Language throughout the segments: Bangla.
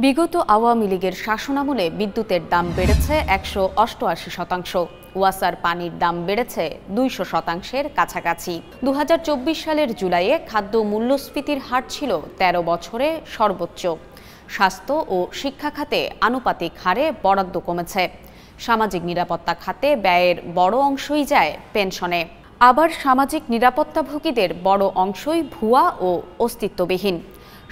বিগত আওয়ামী লীগের শাসনামলে বিদ্যুতের দাম বেড়েছে ১৮৮%, ওয়াসার পানির দাম বেড়েছে ২০০%-এর কাছাকাছি। ২০২৪ সালের জুলাইয়ে খাদ্য মূল্যস্ফীতির হার ছিল ১৩ বছরে সর্বোচ্চ। স্বাস্থ্য ও শিক্ষা খাতে আনুপাতিক হারে বরাদ্দ কমেছে। সামাজিক নিরাপত্তা খাতে ব্যয়ের বড় অংশই যায় পেনশনে। আবার সামাজিক নিরাপত্তাভোগীদের বড় অংশই ভুয়া ও অস্তিত্ববিহীন।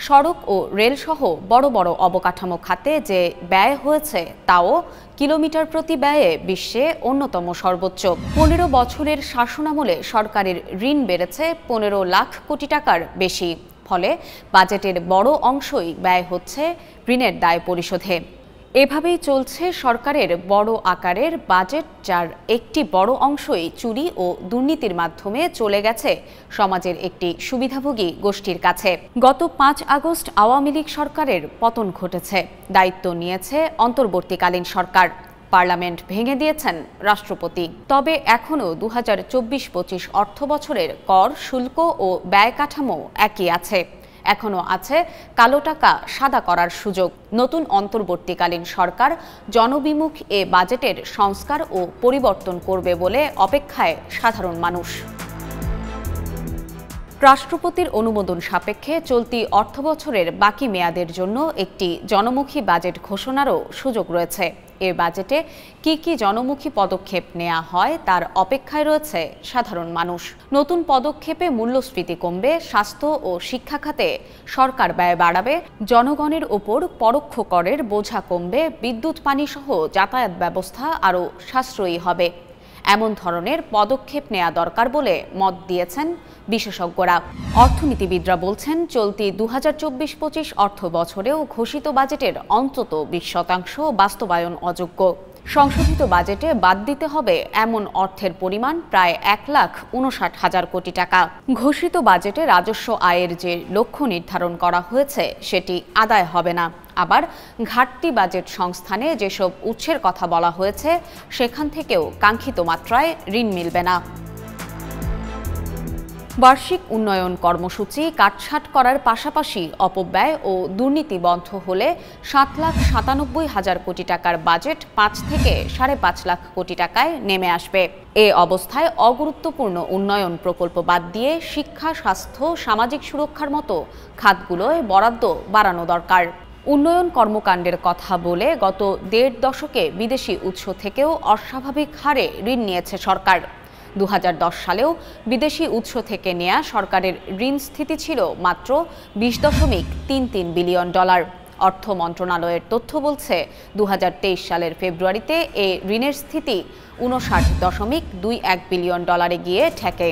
সড়ক ও রেলসহ বড় বড় অবকাঠামো খাতে যে ব্যয় হয়েছে তাও কিলোমিটার প্রতি ব্যয়ে বিশ্বে অন্যতম সর্বোচ্চ। ১৫ বছরের শাসনামলে সরকারের ঋণ বেড়েছে ১৫ লাখ কোটি টাকার বেশি। ফলে বাজেটের বড় অংশই ব্যয় হচ্ছে ঋণের দায় পরিশোধে। এভাবেই চলছে সরকারের বড় আকারের বাজেট, যার একটি বড় অংশই চুরি ও দুর্নীতির মাধ্যমে চলে গেছে সমাজের একটি সুবিধাভোগী গোষ্ঠীর কাছে। গত ৫ আগস্ট আওয়ামী লীগ সরকারের পতন ঘটেছে। দায়িত্ব নিয়েছে অন্তর্বর্তীকালীন সরকার। পার্লামেন্ট ভেঙে দিয়েছেন রাষ্ট্রপতি। তবে এখনও ২০২৪-২৫ অর্থবছরের কর, শুল্ক ও ব্যয় কাঠামো একই আছে। এখনও আছে কালো টাকা সাদা করার সুযোগ। নতুন অন্তর্বর্তীকালীন সরকার জনবিমুখ এ বাজেটের সংস্কার ও পরিবর্তন করবে বলে অপেক্ষায় সাধারণ মানুষ। রাষ্ট্রপতির অনুমোদন সাপেক্ষে চলতি অর্থবছরের বাকি মেয়াদের জন্য একটি জনমুখী বাজেট ঘোষণারও সুযোগ রয়েছে। এ বাজেটে কি কি জনমুখী পদক্ষেপ নেওয়া হয় তার অপেক্ষায় রয়েছে সাধারণ মানুষ। নতুন পদক্ষেপে মূল্যস্ফীতি কমবে, স্বাস্থ্য ও শিক্ষা খাতে সরকার ব্যয় বাড়াবে, জনগণের ওপর পরোক্ষ করের বোঝা কমবে, বিদ্যুৎ পানি সহ যাতায়াত ব্যবস্থা আরও সাশ্রয়ী হবে। এমন ধরনের পদক্ষেপ নেওয়া দরকার বলে মত দিয়েছেন বিশেষজ্ঞরা। অর্থনীতিবিদরা বলছেন, চলতি ২০২৪-২৫ অর্থ বছরেও ঘোষিত বাজেটের অন্তত ২০% বাস্তবায়ন অযোগ্য। সংশোধিত বাজেটে বাদ দিতে হবে এমন অর্থের পরিমাণ প্রায় ১,৫৯,০০০ কোটি টাকা। ঘোষিত বাজেটে রাজস্ব আয়ের যে লক্ষ্য নির্ধারণ করা হয়েছে সেটি আদায় হবে না। আবার ঘাটতি বাজেট সংস্থানে যেসব উৎসের কথা বলা হয়েছে সেখান থেকেও কাঙ্ক্ষিত মাত্রায় ঋণ মিলবে না। বার্ষিক উন্নয়ন কর্মসূচি কাটছাঁট করার পাশাপাশি অপব্যয় ও দুর্নীতি বন্ধ হলে ৭,৯৭,০০০ কোটি টাকার বাজেট ৫ থেকে ৫.৫ লাখ কোটি টাকায় নেমে আসবে। এ অবস্থায় অগুরুত্বপূর্ণ উন্নয়ন প্রকল্প বাদ দিয়ে শিক্ষা, স্বাস্থ্য, সামাজিক সুরক্ষার মতো খাতগুলোয় বরাদ্দ বাড়ানো দরকার। উন্নয়ন কর্মকাণ্ডের কথা বলে গত ১.৫ দশকে বিদেশি উৎস থেকেও অস্বাভাবিক হারে ঋণ নিয়েছে সরকার। ২০১০ সালেও বিদেশি উৎস থেকে নেয়া সরকারের ঋণ স্থিতি ছিল মাত্র $২০.৩৩ বিলিয়ন। অর্থ মন্ত্রণালয়ের তথ্য বলছে ২০২৩ সালের ফেব্রুয়ারিতে এ ঋণের স্থিতি $৫৯.২১ বিলিয়ন গিয়ে ঠেকে।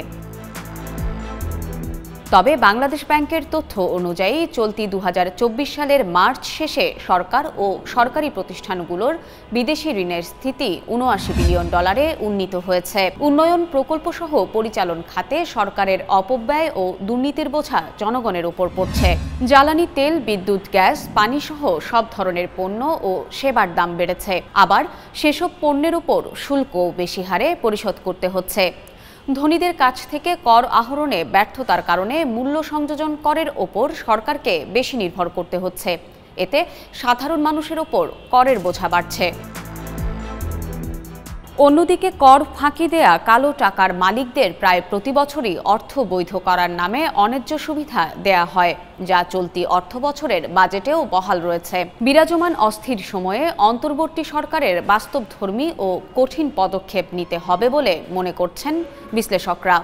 তবে বাংলাদেশ ব্যাংকের তথ্য অনুযায়ী চলতি ২০২৪ সালের মার্চ শেষে সরকার ও সরকারি প্রতিষ্ঠানগুলোর বিদেশি ঋণের স্থিতি $৭৯ বিলিয়ন উন্নীত হয়েছে। উন্নয়ন প্রকল্পসহ পরিচালন খাতে সরকারের অপব্যয় ও দুর্নীতির বোঝা জনগণের উপর পড়ছে। জ্বালানি তেল, বিদ্যুৎ, গ্যাস, পানিসহ সব ধরনের পণ্য ও সেবার দাম বেড়েছে। আবার সেসব পণ্যের উপর শুল্কও বেশি হারে পরিশোধ করতে হচ্ছে। ধনীদের কাছ থেকে কর আহরণে ব্যর্থতার কারণে মূল্য সংযোজন করের ওপর সরকারকে বেশি নির্ভর করতে হচ্ছে। এতে সাধারণ মানুষের ওপর করের বোঝা বাড়ছে। অন্যদিকে কর ফাঁকি দেয়া কালো টাকার মালিকদের প্রায় প্রতি বছরই অর্থ বৈধ করার নামে অন্যায্য সুবিধা দেয়া হয়, যা চলতি অর্থবছরের বাজেটেও বহাল রয়েছে। বিরাজমান অস্থির সময়ে অন্তর্বর্তী সরকারের বাস্তবধর্মী ও কঠিন পদক্ষেপ নিতে হবে বলে মনে করছেন বিশ্লেষকরা।